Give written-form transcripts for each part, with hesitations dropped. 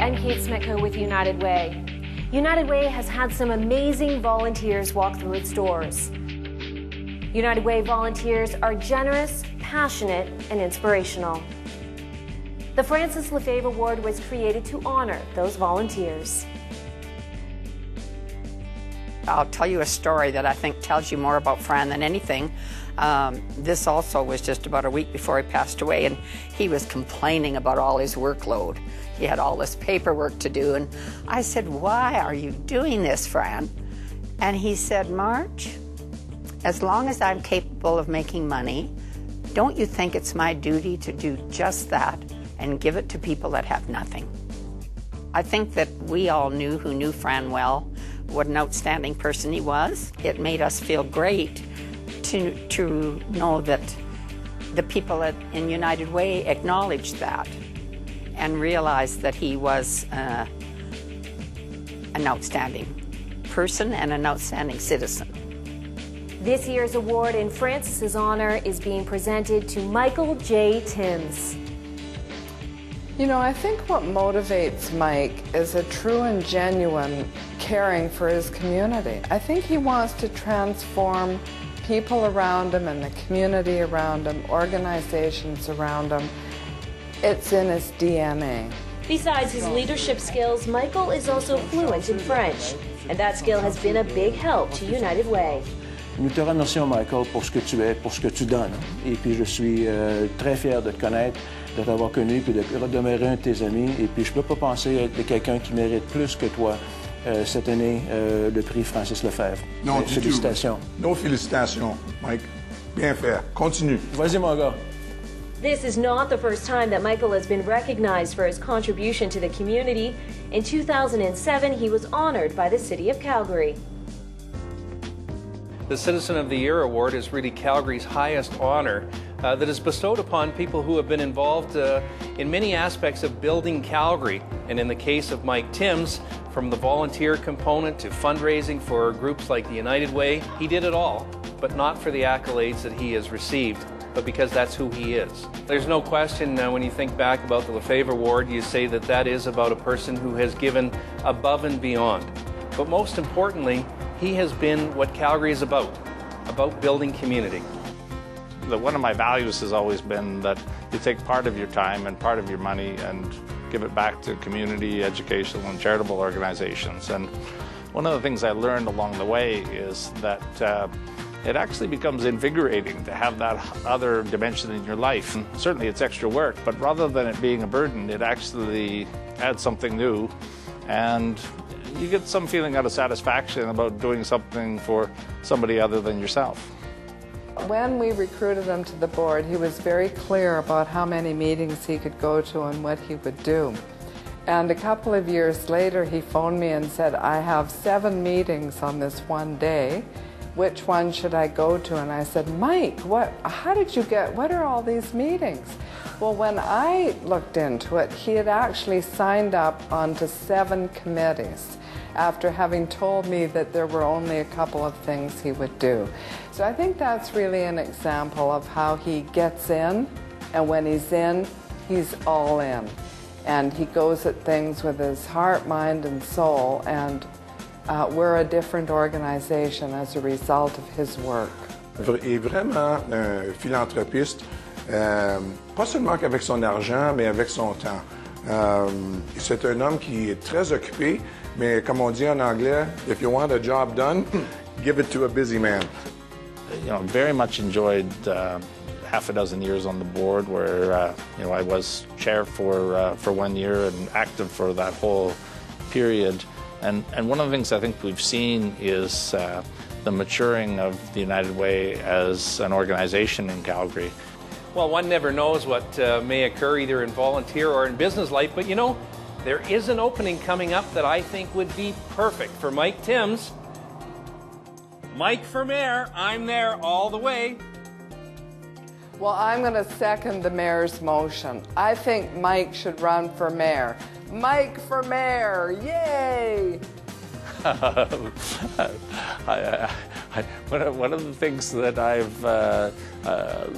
and Kate Smetko with United Way. United Way has had some amazing volunteers walk through its doors. United Way volunteers are generous, passionate, and inspirational. The Francis Lefaivre Award was created to honor those volunteers. I'll tell you a story that I think tells you more about Fran than anything. This also was just about a week before he passed away, and he was complaining about all his workload. He had all this paperwork to do, and I said, "Why are you doing this, Fran?" And he said, "Marge, as long as I'm capable of making money, don't you think it's my duty to do just that and give it to people that have nothing?" I think that we all knew, who knew Fran well, what an outstanding person he was. It made us feel great to know that the people in United Way acknowledged that and realized that he was an outstanding person and an outstanding citizen. This year's award in Francis's honor is being presented to Michael J. Timms. You know, I think what motivates Mike is a true and genuine caring for his community. I think he wants to transform people around him and the community around him, organizations around him. It's in his DNA. Besides his leadership skills, Michael is also fluent in French, and that skill has been a big help to United Way. Nous te remercions, Michael, pour ce que tu es, pour ce que tu donnes. Et puis je suis très fier de te connaître, de t'avoir connu, puis de demeurer un de tes amis. Et puis je ne peux pas penser à quelqu'un qui mérite plus que toi cette année le prix Francis Lefaivre. Non, félicitations. Nos félicitations, Mike. Bien fait. Continue. Vas-y, mon gars. This is not the first time that Michael has been recognized for his contribution to the community. In 2007, he was honored by the City of Calgary. The Citizen of the Year Award is really Calgary's highest honor that is bestowed upon people who have been involved in many aspects of building Calgary. And in the case of Mike Timms, from the volunteer component to fundraising for groups like the United Way, he did it all, but not for the accolades that he has received, but because that's who he is. There's no question when you think back about the Lefaivre Award, you say that that is about a person who has given above and beyond. But most importantly, he has been what Calgary is about building community. One of my values has always been that you take part of your time and part of your money and give it back to community, educational, and charitable organizations. And one of the things I learned along the way is that it actually becomes invigorating to have that other dimension in your life. And certainly it's extra work, but rather than it being a burden, it actually adds something new, and you get some feeling out of satisfaction about doing something for somebody other than yourself. When we recruited him to the board, he was very clear about how many meetings he could go to and what he would do. And a couple of years later, he phoned me and said, "I have 7 meetings on this one day. Which one should I go to?" And I said, "Mike, what are all these meetings?" Well, when I looked into it, he had actually signed up onto 7 committees after having told me that there were only a couple of things he would do. So I think that's really an example of how he gets in, and when he's in, he's all in. And he goes at things with his heart, mind, and soul, and we're a different organization as a result of his work. Il est vraiment un philanthropiste, pas seulement qu'avec son argent, mais avec son temps. C'est un homme qui est très occupé, mais comme on dit en anglais, if you want a job done, give it to a busy man. You know, very much enjoyed half a dozen years on the board, where you know, I was chair for 1 year and active for that whole period. And one of the things I think we've seen is the maturing of the United Way as an organization in Calgary. Well, one never knows what may occur either in volunteer or in business life, but you know, there is an opening coming up that I think would be perfect for Mike Timms. Mike for mayor, I'm there all the way. Well, I'm going to second the mayor's motion. I think Mike should run for mayor. Mike for mayor, yay! One of the things that I've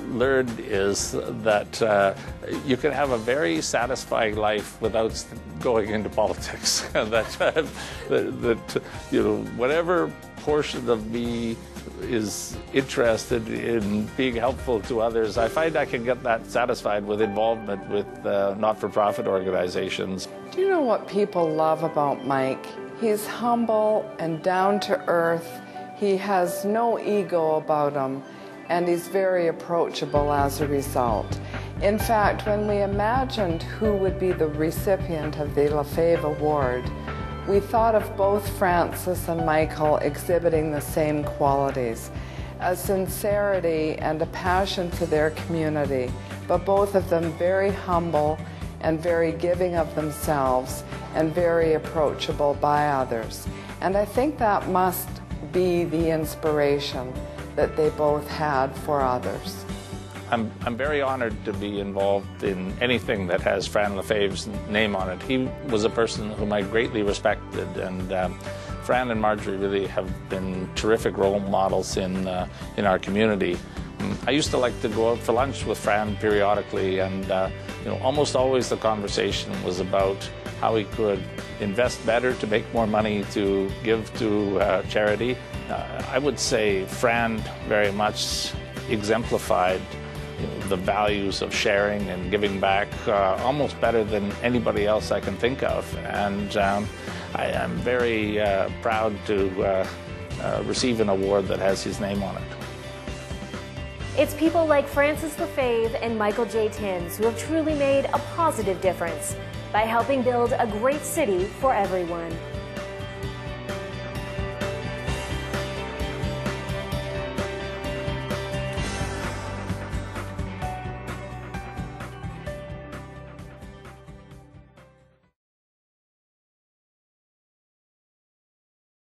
learned is that you can have a very satisfying life without going into politics. that you know, whatever portion of me is interested in being helpful to others, I find I can get that satisfied with involvement with not-for-profit organizations. Do you know what people love about Mike? He's humble and down to earth. He has no ego about him, and he's very approachable as a result. In fact, when we imagined who would be the recipient of the Lefaivre Award, we thought of both Francis and Michael exhibiting the same qualities, a sincerity and a passion for their community, but both of them very humble and very giving of themselves and very approachable by others. And I think that must be the inspiration that they both had for others. I'm very honored to be involved in anything that has Fran Lefaivre's name on it. He was a person whom I greatly respected, and Fran and Marjorie really have been terrific role models in our community. I used to like to go out for lunch with Fran periodically, and you know, almost always the conversation was about how he could invest better to make more money to give to charity. I would say Fran very much exemplified the values of sharing and giving back almost better than anybody else I can think of. And I am very proud to receive an award that has his name on it. It's people like Francis Lefaivre and Michael J. Timms who have truly made a positive difference by helping build a great city for everyone.